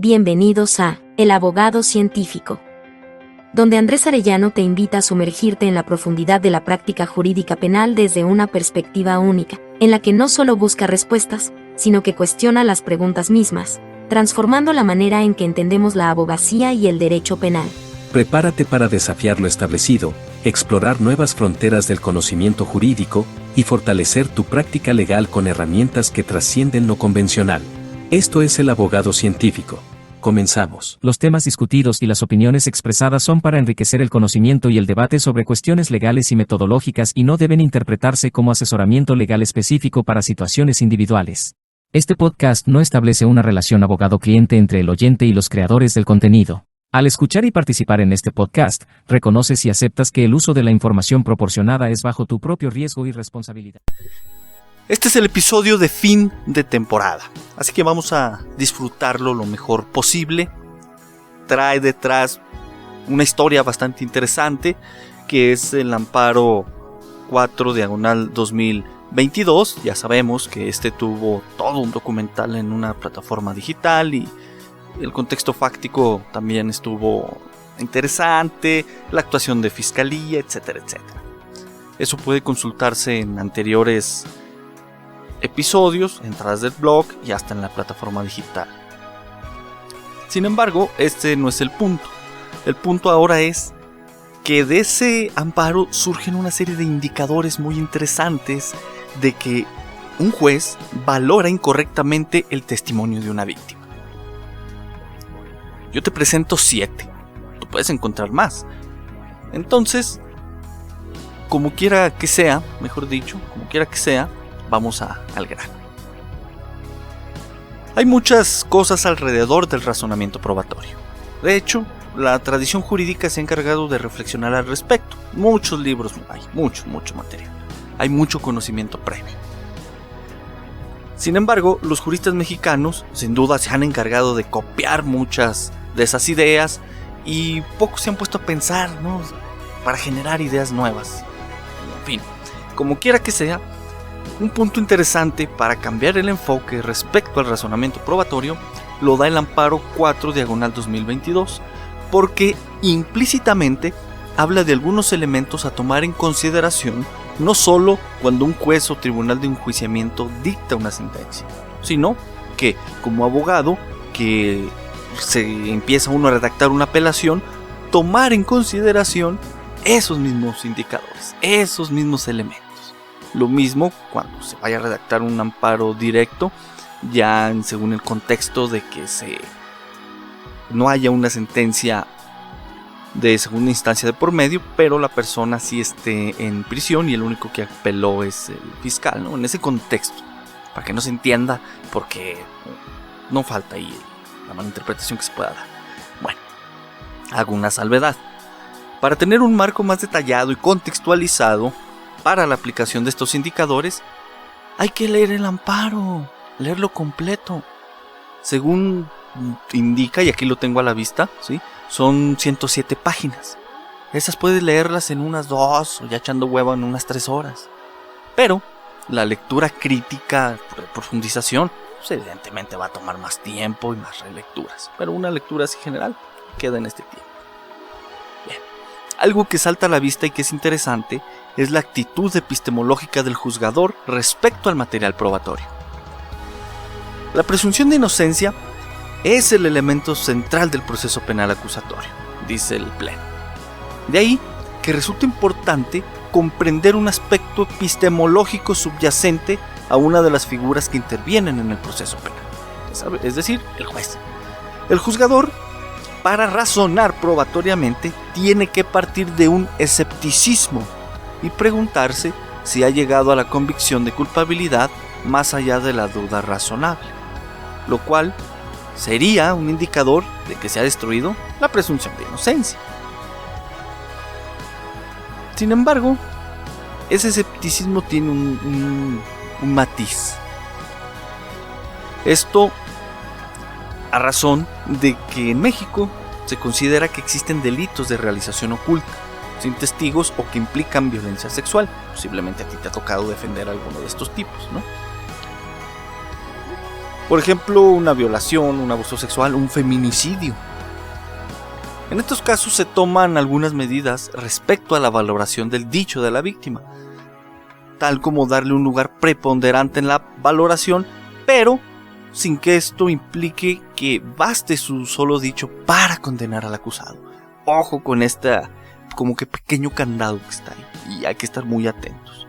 Bienvenidos a El Abogado Científico, donde Andrés Arellano te invita a sumergirte en la profundidad de la práctica jurídica penal desde una perspectiva única, en la que no solo busca respuestas, sino que cuestiona las preguntas mismas, transformando la manera en que entendemos la abogacía y el derecho penal. Prepárate para desafiar lo establecido, explorar nuevas fronteras del conocimiento jurídico y fortalecer tu práctica legal con herramientas que trascienden lo convencional. Esto es El Abogado Científico. Comenzamos. Los temas discutidos y las opiniones expresadas son para enriquecer el conocimiento y el debate sobre cuestiones legales y metodológicas y no deben interpretarse como asesoramiento legal específico para situaciones individuales. Este podcast no establece una relación abogado-cliente entre el oyente y los creadores del contenido. Al escuchar y participar en este podcast, reconoces y aceptas que el uso de la información proporcionada es bajo tu propio riesgo y responsabilidad. Este es el episodio de fin de temporada, así que vamos a disfrutarlo lo mejor posible. Trae detrás una historia bastante interesante, que es el amparo 4/2022. Ya sabemos que tuvo todo un documental en una plataforma digital y el contexto fáctico también estuvo interesante, la actuación de fiscalía, etcétera, etcétera. Eso puede consultarse en anteriores episodios, entradas del blog y hasta en la plataforma digital. Sin embargo, este no es el punto. El punto ahora es que de ese amparo surgen una serie de indicadores muy interesantes de que un juez valora incorrectamente el testimonio de una víctima. Yo te presento 7. Tú puedes encontrar más. Entonces, como quiera que sea, vamos al grano. Hay muchas cosas alrededor del razonamiento probatorio. De hecho, la tradición jurídica se ha encargado de reflexionar al respecto. Muchos libros hay, mucho material. Hay mucho conocimiento previo. Sin embargo, los juristas mexicanos sin duda se han encargado de copiar muchas de esas ideas y pocos se han puesto a pensar, ¿no?, para generar ideas nuevas. En fin, como quiera que sea, un punto interesante para cambiar el enfoque respecto al razonamiento probatorio lo da el amparo 4/2022, porque implícitamente habla de algunos elementos a tomar en consideración no solo cuando un juez o tribunal de enjuiciamiento dicta una sentencia, sino que como abogado que se empieza uno a redactar una apelación, tomar en consideración esos mismos indicadores, esos mismos elementos. Lo mismo cuando se vaya a redactar un amparo directo, ya según el contexto de que no haya una sentencia de segunda instancia de por medio, pero la persona sí esté en prisión y el único que apeló es el fiscal, ¿no? En ese contexto, para que no se entienda, porque no falta ahí la mala interpretación que se pueda dar. Bueno, hago una salvedad. Para tener un marco más detallado y contextualizado para la aplicación de estos indicadores, hay que leer el amparo, leerlo completo. Según indica, y aquí lo tengo a la vista, ¿sí?, son 107 páginas. Esas puedes leerlas en unas 2 o ya echando huevo en unas 3 horas. Pero la lectura crítica de profundización, pues evidentemente va a tomar más tiempo y más relecturas. Pero una lectura así general queda en este tiempo. Bien. Algo que salta a la vista y que es interesante es la actitud epistemológica del juzgador respecto al material probatorio. La presunción de inocencia es el elemento central del proceso penal acusatorio, dice el Pleno. De ahí que resulta importante comprender un aspecto epistemológico subyacente a una de las figuras que intervienen en el proceso penal, es decir, el juez. El juzgador, para razonar probatoriamente, tiene que partir de un escepticismo y preguntarse si ha llegado a la convicción de culpabilidad más allá de la duda razonable, lo cual sería un indicador de que se ha destruido la presunción de inocencia. Sin embargo, ese escepticismo tiene un matiz. Esto a razón de que en México se considera que existen delitos de realización oculta, sin testigos o que implican violencia sexual. Posiblemente a ti te ha tocado defender alguno de estos tipos, ¿no? Por ejemplo, una violación, un abuso sexual, un feminicidio. En estos casos se toman algunas medidas respecto a la valoración del dicho de la víctima, tal como darle un lugar preponderante en la valoración, pero sin que esto implique que baste su solo dicho para condenar al acusado. Ojo con esta como que pequeño candado que está ahí, y hay que estar muy atentos.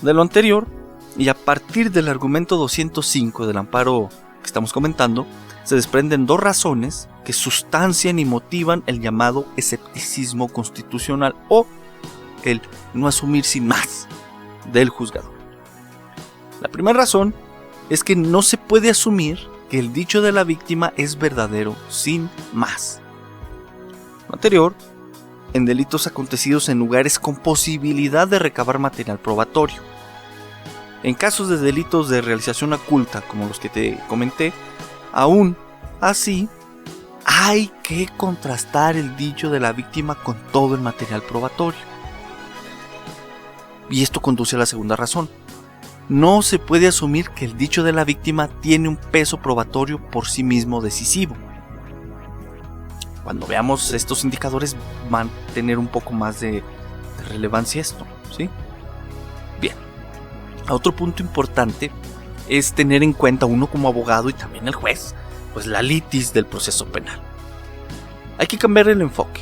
De lo anterior, y a partir del argumento 205 del amparo que estamos comentando, se desprenden dos razones que sustancian y motivan el llamado escepticismo constitucional o el no asumir sin más del juzgador. La primera razón es que no se puede asumir que el dicho de la víctima es verdadero sin más. Lo anterior, en delitos acontecidos en lugares con posibilidad de recabar material probatorio. En casos de delitos de realización oculta, como los que te comenté, aún así, hay que contrastar el dicho de la víctima con todo el material probatorio. Y esto conduce a la segunda razón. No se puede asumir que el dicho de la víctima tiene un peso probatorio por sí mismo decisivo. Cuando veamos estos indicadores van a tener un poco más de relevancia esto, ¿sí? Bien. Otro punto importante es tener en cuenta uno como abogado y también el juez, pues la litis del proceso penal. Hay que cambiar el enfoque.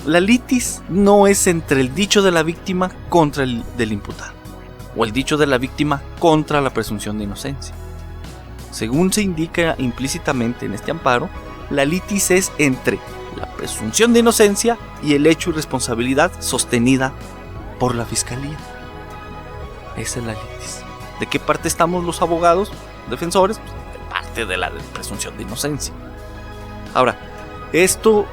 La litis no es entre el dicho de la víctima contra el del imputado, o el dicho de la víctima contra la presunción de inocencia. Según se indica implícitamente en este amparo, la litis es entre la presunción de inocencia y el hecho y responsabilidad sostenida por la fiscalía. Esa es la litis. ¿De qué parte estamos los abogados defensores? Pues de parte de la presunción de inocencia. Ahora, esto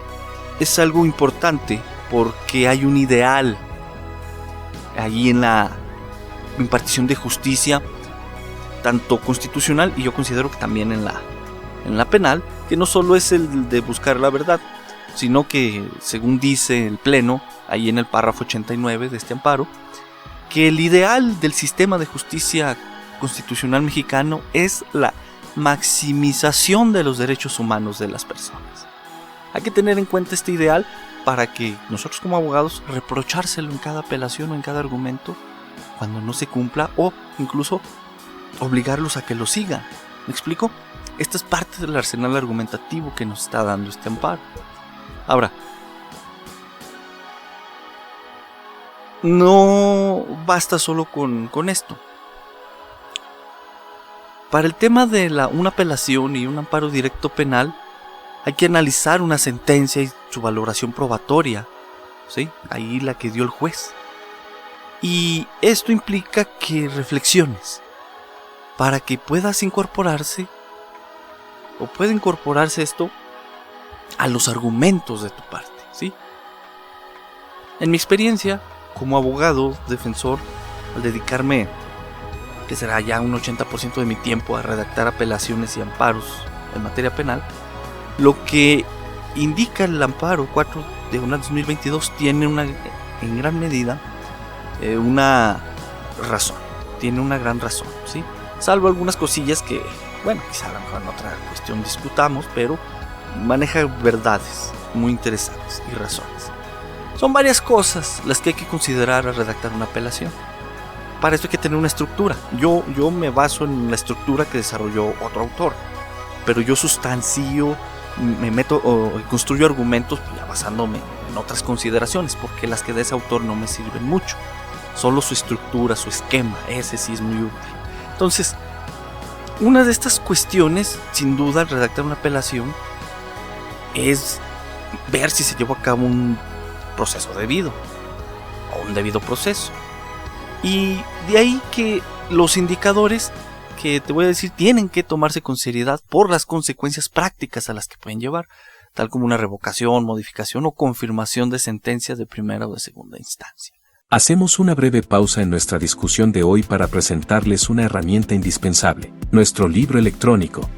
es algo importante porque hay un ideal allí en la impartición de justicia, tanto constitucional y yo considero que también en la penal, que no solo es el de buscar la verdad, sino que, según dice el Pleno, ahí en el párrafo 89 de este amparo, que el ideal del sistema de justicia constitucional mexicano es la maximización de los derechos humanos de las personas. Hay que tener en cuenta este ideal para que nosotros como abogados reprochárselo en cada apelación o en cada argumento cuando no se cumpla o incluso obligarlos a que lo sigan. ¿Me explico? Esta es parte del arsenal argumentativo que nos está dando este amparo. Ahora, no basta solo con esto. Para el tema de una apelación y un amparo directo penal, hay que analizar una sentencia y su valoración probatoria, ¿sí? Ahí la que dio el juez. Y esto implica que reflexiones para que puedas incorporarse o pueda incorporarse esto a los argumentos de tu parte, ¿sí? En mi experiencia como abogado defensor, al dedicarme, que será ya un 80% de mi tiempo a redactar apelaciones y amparos en materia penal, lo que indica el amparo 4 de 2022 tiene en gran medida una razón, tiene una gran razón, ¿sí? Salvo algunas cosillas que, bueno, quizá a lo mejor en otra cuestión discutamos, pero maneja verdades muy interesantes y razones. Son varias cosas las que hay que considerar al redactar una apelación. Para esto hay que tener una estructura. Yo me baso en la estructura que desarrolló otro autor, pero yo sustancio, me meto o construyo argumentos ya basándome en otras consideraciones, porque las que de ese autor no me sirven mucho. Solo su estructura, su esquema, ese sí es muy útil. Entonces, una de estas cuestiones, sin duda, al redactar una apelación, es ver si se llevó a cabo un proceso debido o un debido proceso. Y de ahí que los indicadores que te voy a decir tienen que tomarse con seriedad por las consecuencias prácticas a las que pueden llevar, tal como una revocación, modificación o confirmación de sentencias de primera o de segunda instancia. Hacemos una breve pausa en nuestra discusión de hoy para presentarles una herramienta indispensable, nuestro libro electrónico.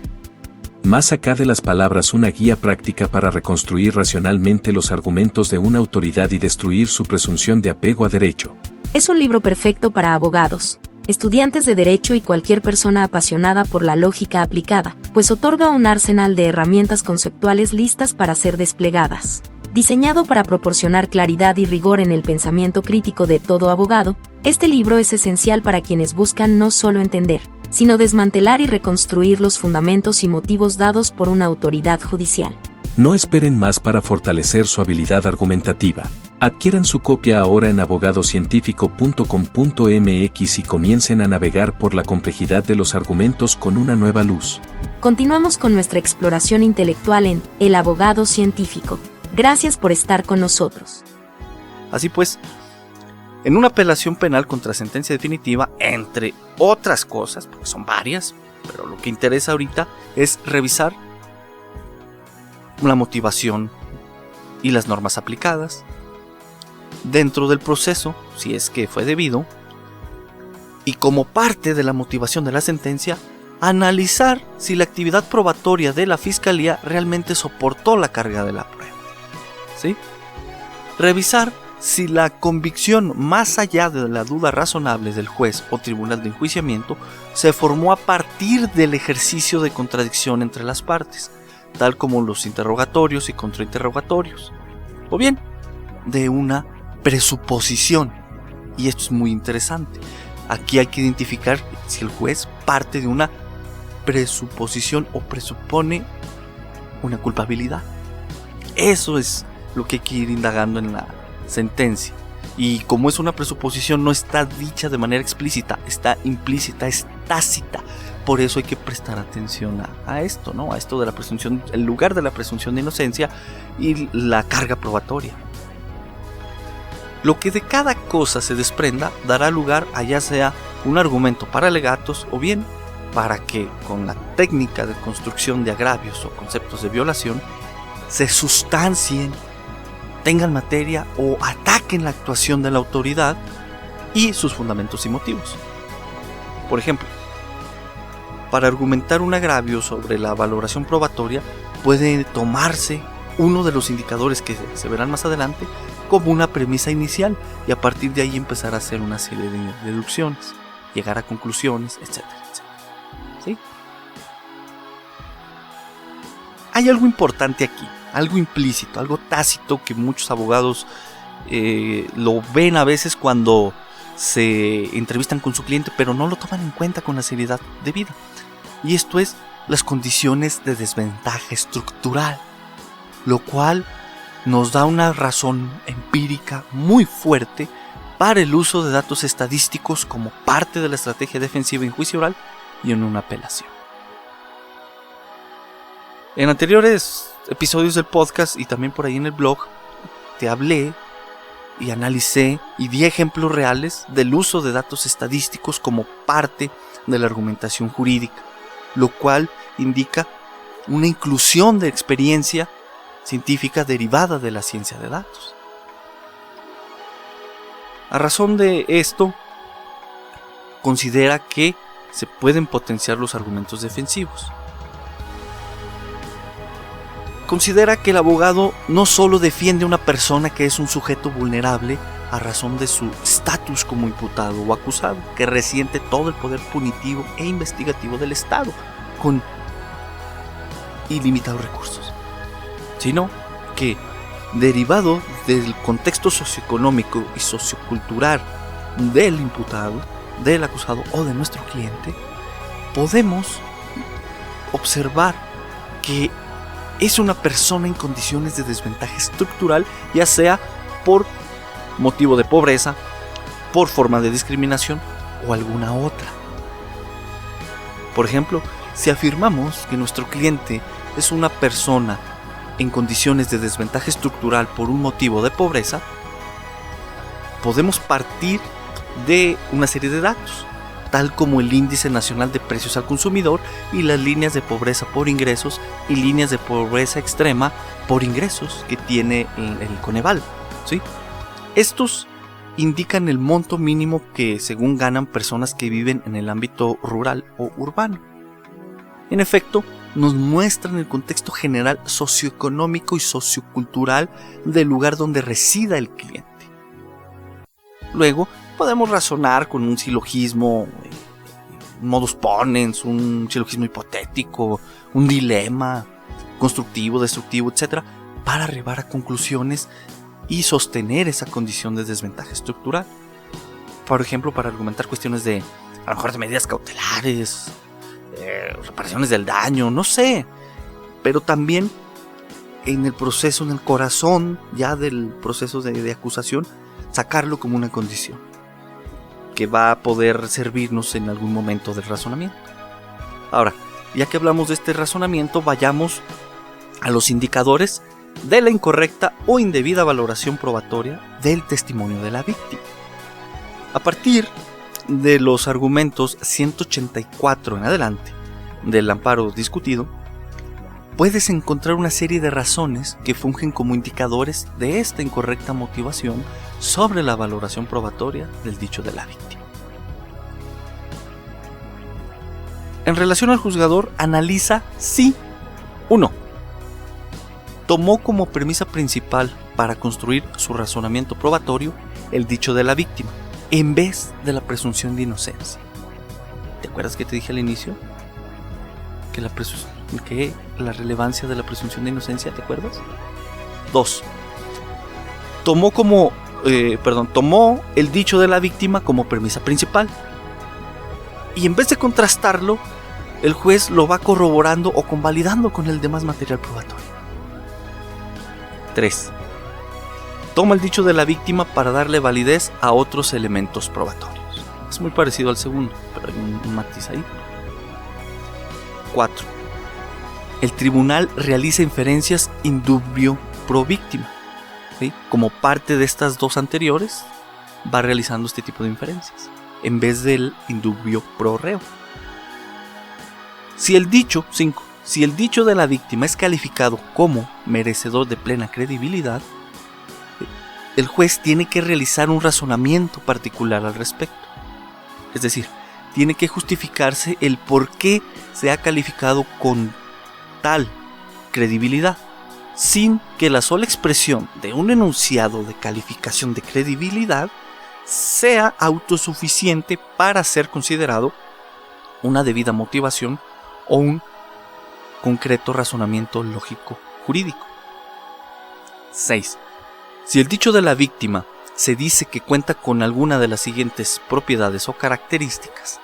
Más acá de las palabras, una guía práctica para reconstruir racionalmente los argumentos de una autoridad y destruir su presunción de apego a derecho. Es un libro perfecto para abogados, estudiantes de Derecho y cualquier persona apasionada por la lógica aplicada, pues otorga un arsenal de herramientas conceptuales listas para ser desplegadas. Diseñado para proporcionar claridad y rigor en el pensamiento crítico de todo abogado, este libro es esencial para quienes buscan no solo entender, sino desmantelar y reconstruir los fundamentos y motivos dados por una autoridad judicial. No esperen más para fortalecer su habilidad argumentativa. Adquieran su copia ahora en abogadocientífico.com.mx y comiencen a navegar por la complejidad de los argumentos con una nueva luz. Continuamos con nuestra exploración intelectual en El abogado científico. Gracias por estar con nosotros. Así pues, en una apelación penal contra sentencia definitiva, entre otras cosas, porque son varias, pero lo que interesa ahorita es revisar la motivación y las normas aplicadas dentro del proceso, si es que fue debido, y como parte de la motivación de la sentencia, analizar si la actividad probatoria de la fiscalía realmente soportó la carga de la prueba. ¿Sí? Revisar si la convicción, más allá de la duda razonable del juez o tribunal de enjuiciamiento, se formó a partir del ejercicio de contradicción entre las partes, tal como los interrogatorios y contrainterrogatorios, o bien de una presuposición. Y esto es muy interesante. Aquí hay que identificar si el juez parte de una presuposición o presupone una culpabilidad. Eso es lo que hay que ir indagando en la sentencia. Y como es una presuposición, no está dicha de manera explícita, está implícita, es tácita. Por eso hay que prestar atención a esto, ¿no? A esto de la presunción, el lugar de la presunción de inocencia y la carga probatoria. Lo que de cada cosa se desprenda dará lugar a ya sea un argumento para alegatos o bien para que con la técnica de construcción de agravios o conceptos de violación se sustancien, tengan materia o ataquen la actuación de la autoridad y sus fundamentos y motivos. Por ejemplo, para argumentar un agravio sobre la valoración probatoria puede tomarse uno de los indicadores que se verán más adelante como una premisa inicial y a partir de ahí empezar a hacer una serie de deducciones, llegar a conclusiones, etcétera, etcétera. ¿Sí? Hay algo importante aquí, algo implícito, algo tácito que muchos abogados lo ven a veces cuando se entrevistan con su cliente, pero no lo toman en cuenta con la seriedad debida. Y esto es las condiciones de desventaja estructural, lo cual nos da una razón empírica muy fuerte para el uso de datos estadísticos como parte de la estrategia defensiva en juicio oral y en una apelación. En anteriores episodios del podcast y también por ahí en el blog te hablé y analicé y di ejemplos reales del uso de datos estadísticos como parte de la argumentación jurídica, lo cual indica una inclusión de experiencia científica derivada de la ciencia de datos. A razón de esto, considera que se pueden potenciar los argumentos defensivos. Considera que el abogado no solo defiende a una persona que es un sujeto vulnerable a razón de su estatus como imputado o acusado, que resiente todo el poder punitivo e investigativo del Estado, con ilimitados recursos, sino que, derivado del contexto socioeconómico y sociocultural del imputado, del acusado o de nuestro cliente, podemos observar que es una persona en condiciones de desventaja estructural, ya sea por motivo de pobreza, por forma de discriminación o alguna otra. Por ejemplo, si afirmamos que nuestro cliente es una persona en condiciones de desventaja estructural por un motivo de pobreza, podemos partir de una serie de datos, tal como el Índice Nacional de Precios al Consumidor y las líneas de pobreza por ingresos y líneas de pobreza extrema por ingresos que tiene el Coneval, ¿sí? Estos indican el monto mínimo que según ganan personas que viven en el ámbito rural o urbano. En efecto, nos muestran el contexto general socioeconómico y sociocultural del lugar donde resida el cliente. Luego, podemos razonar con un silogismo, un modus ponens, un silogismo hipotético, un dilema constructivo, destructivo, etc., para arribar a conclusiones y sostener esa condición de desventaja estructural. Por ejemplo, para argumentar cuestiones de, a lo mejor, de medidas cautelares, reparaciones del daño, no sé. Pero también en el proceso, en el corazón ya del proceso de acusación, sacarlo como una condición que va a poder servirnos en algún momento del razonamiento. Ahora, ya que hablamos de este razonamiento, vayamos a los indicadores de la incorrecta o indebida valoración probatoria del testimonio de la víctima. A partir de los argumentos 184 en adelante del amparo discutido, puedes encontrar una serie de razones que fungen como indicadores de esta incorrecta motivación sobre la valoración probatoria del dicho de la víctima. En relación al juzgador, analiza si 1. Tomó como premisa principal para construir su razonamiento probatorio el dicho de la víctima, en vez de la presunción de inocencia. ¿Te acuerdas que te dije al inicio? Que la relevancia de la presunción de inocencia, ¿te acuerdas? 2. Tomó el dicho de la víctima como premisa principal. Y en vez de contrastarlo, el juez lo va corroborando o convalidando con el demás material probatorio. 3. Toma el dicho de la víctima para darle validez a otros elementos probatorios. Es muy parecido al segundo, pero hay un matiz ahí. 4. El tribunal realiza inferencias in dubio pro víctima. ¿Sí? Como parte de estas dos anteriores, va realizando este tipo de inferencias, en vez del in dubio pro reo. 5. Si el dicho de la víctima es calificado como merecedor de plena credibilidad, el juez tiene que realizar un razonamiento particular al respecto. Es decir, tiene que justificarse el por qué se ha calificado con tal credibilidad, sin que la sola expresión de un enunciado de calificación de credibilidad sea autosuficiente para ser considerado una debida motivación o un concreto razonamiento lógico jurídico. 6. Si el dicho de la víctima se dice que cuenta con alguna de las siguientes propiedades o características,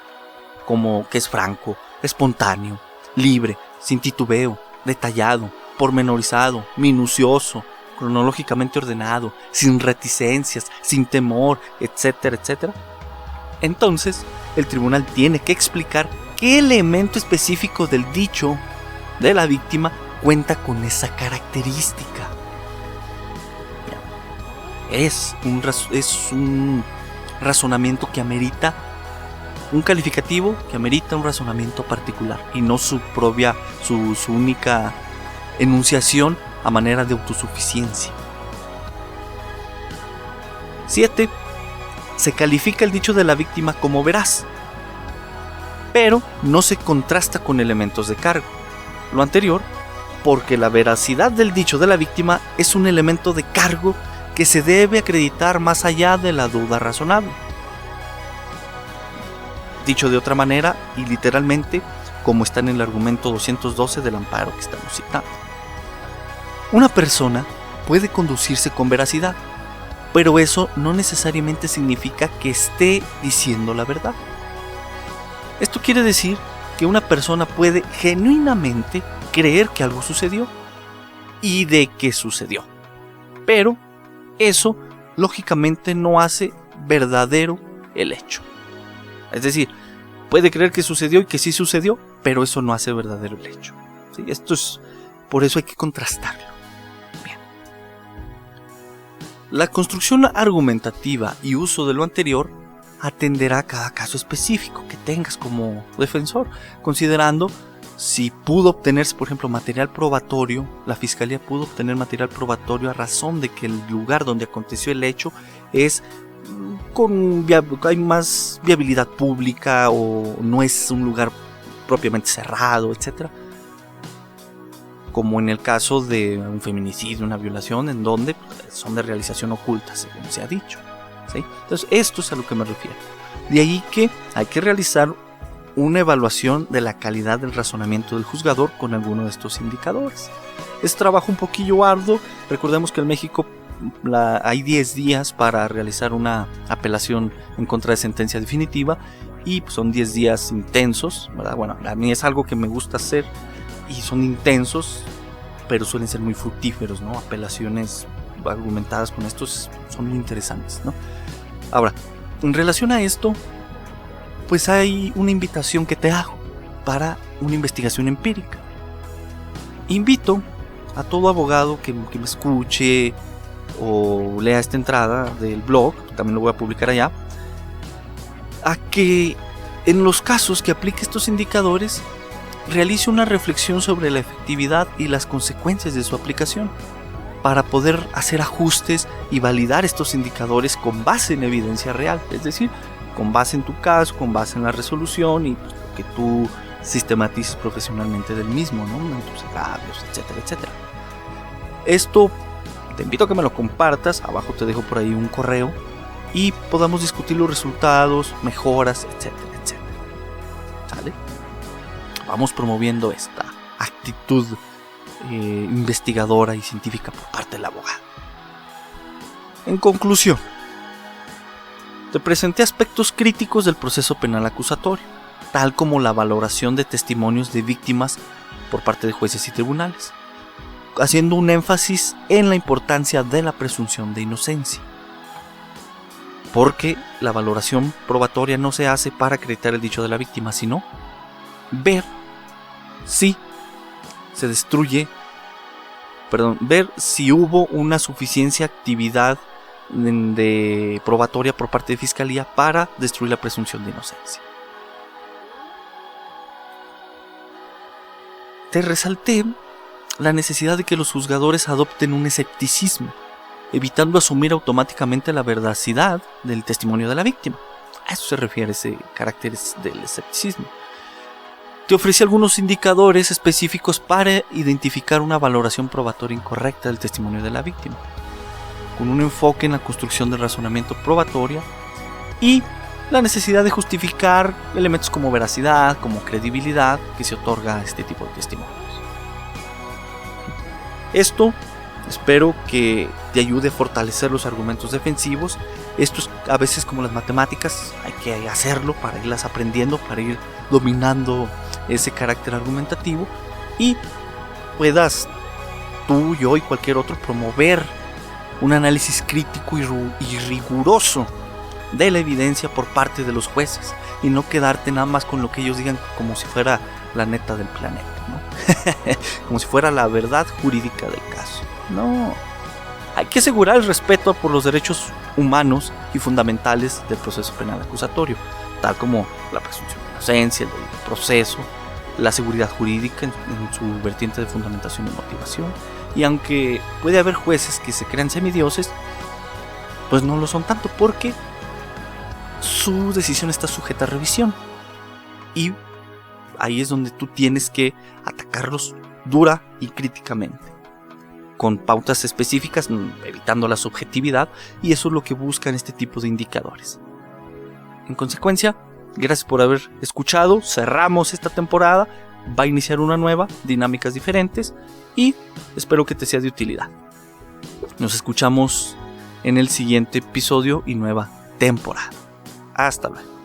como que es franco, espontáneo, libre, sin titubeo, detallado, pormenorizado, minucioso, cronológicamente ordenado, sin reticencias, sin temor, etcétera, etcétera, entonces el tribunal tiene que explicar qué elemento específico del dicho de la víctima cuenta con esa característica. Es un razonamiento que amerita un calificativo, que amerita un razonamiento particular y no su única enunciación a manera de autosuficiencia. 7. Se califica el dicho de la víctima como veraz, pero no se contrasta con elementos de cargo. Lo anterior, porque la veracidad del dicho de la víctima es un elemento de cargo que se debe acreditar más allá de la duda razonable. Dicho de otra manera y literalmente, como está en el argumento 212 del amparo que estamos citando. Una persona puede conducirse con veracidad, pero eso no necesariamente significa que esté diciendo la verdad. Esto quiere decir que una persona puede genuinamente creer que algo sucedió y de que sucedió, pero eso lógicamente no hace verdadero el hecho. Es decir, puede creer que sucedió y que sí sucedió, pero eso no hace verdadero el hecho. ¿Sí? Por eso hay que contrastarlo. Bien. La construcción argumentativa y uso de lo anterior atenderá a cada caso específico que tengas como defensor, considerando si pudo obtenerse, por ejemplo, material probatorio, la fiscalía pudo obtener material probatorio a razón de que el lugar donde aconteció el hecho hay más viabilidad pública o no es un lugar propiamente cerrado, etc. Como en el caso de un feminicidio, una violación, en donde son de realización oculta, según se ha dicho. ¿sí? Entonces, esto es a lo que me refiero. De ahí que hay que realizar una evaluación de la calidad del razonamiento del juzgador con alguno de estos indicadores. Es trabajo un poquillo arduo. Recordemos que en México hay 10 días para realizar una apelación en contra de sentencia definitiva y pues, son 10 días intensos, ¿verdad? Bueno, a mí es algo que me gusta hacer y son intensos, pero suelen ser muy fructíferos, ¿no? Apelaciones argumentadas con estos son muy interesantes, ¿no? Ahora, en relación a esto, pues hay una invitación que te hago para una investigación empírica. Invito a todo abogado que me escuche o lea esta entrada del blog, también lo voy a publicar allá, a que en los casos que aplique estos indicadores realice una reflexión sobre la efectividad y las consecuencias de su aplicación para poder hacer ajustes y validar estos indicadores con base en evidencia real, es decir, con base en tu caso, con base en la resolución y que tú sistematices profesionalmente del mismo, ¿no? En tus agravios, etcétera, etcétera. Esto te invito a que me lo compartas, abajo te dejo por ahí un correo y podamos discutir los resultados, mejoras, etcétera, etcétera. ¿Sale? Vamos promoviendo esta actitud investigadora y científica por parte del abogado. En conclusión, te presenté aspectos críticos del proceso penal acusatorio, tal como la valoración de testimonios de víctimas por parte de jueces y tribunales, haciendo un énfasis en la importancia de la presunción de inocencia, porque la valoración probatoria no se hace para acreditar el dicho de la víctima, sino ver si hubo una suficiente actividad de probatoria por parte de fiscalía para destruir la presunción de inocencia. Te resalté la necesidad de que los juzgadores adopten un escepticismo, evitando asumir automáticamente la veracidad del testimonio de la víctima. A eso se refiere ese carácter del escepticismo. Te ofrecí algunos indicadores específicos para identificar una valoración probatoria incorrecta del testimonio de la víctima, con un enfoque en la construcción del razonamiento probatorio y la necesidad de justificar elementos como veracidad, como credibilidad que se otorga a este tipo de testimonios. Esto espero que te ayude a fortalecer los argumentos defensivos. Esto es a veces como las matemáticas, hay que hacerlo para irlas aprendiendo, para ir dominando ese carácter argumentativo y puedas tú, yo y cualquier otro promover un análisis crítico y riguroso de la evidencia por parte de los jueces y no quedarte nada más con lo que ellos digan como si fuera la neta del planeta, ¿no? Como si fuera la verdad jurídica del caso. No, hay que asegurar el respeto por los derechos humanos y fundamentales del proceso penal acusatorio, tal como la presunción de inocencia, el debido proceso, la seguridad jurídica en su vertiente de fundamentación y motivación. Y aunque puede haber jueces que se crean semidioses, pues no lo son tanto porque su decisión está sujeta a revisión. Y ahí es donde tú tienes que atacarlos dura y críticamente, con pautas específicas, evitando la subjetividad, y eso es lo que buscan este tipo de indicadores. En consecuencia, gracias por haber escuchado, cerramos esta temporada, va a iniciar una nueva, dinámicas diferentes, y espero que te sea de utilidad. Nos escuchamos en el siguiente episodio y nueva temporada. Hasta luego.